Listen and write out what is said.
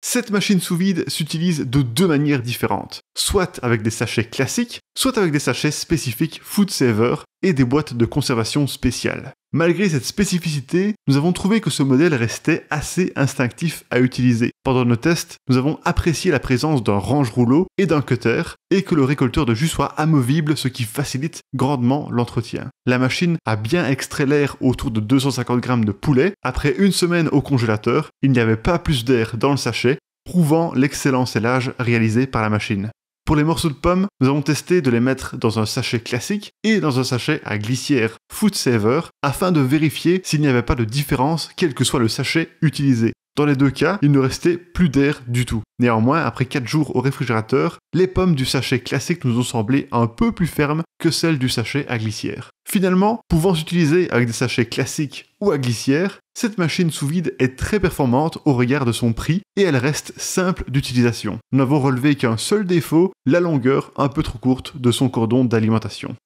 Cette machine sous vide s'utilise de deux manières différentes, soit avec des sachets classiques, soit avec des sachets spécifiques Food Saver et des boîtes de conservation spéciales. Malgré cette spécificité, nous avons trouvé que ce modèle restait assez instinctif à utiliser. Pendant nos tests, nous avons apprécié la présence d'un range-rouleau et d'un cutter, et que le récolteur de jus soit amovible, ce qui facilite grandement l'entretien. La machine a bien extrait l'air autour de 250 grammes de poulet. Après une semaine au congélateur, il n'y avait pas plus d'air dans le sachet, prouvant l'excellent scellage réalisé par la machine. Pour les morceaux de pommes, nous avons testé de les mettre dans un sachet classique et dans un sachet à glissière Food Saver afin de vérifier s'il n'y avait pas de différence quel que soit le sachet utilisé. Dans les deux cas, il ne restait plus d'air du tout. Néanmoins, après 4 jours au réfrigérateur, les pommes du sachet classique nous ont semblé un peu plus fermes que celles du sachet à glissière. Finalement, pouvant s'utiliser avec des sachets classiques ou à glissière, cette machine sous vide est très performante au regard de son prix et elle reste simple d'utilisation. Nous n'avons relevé qu'un seul défaut, la longueur un peu trop courte de son cordon d'alimentation.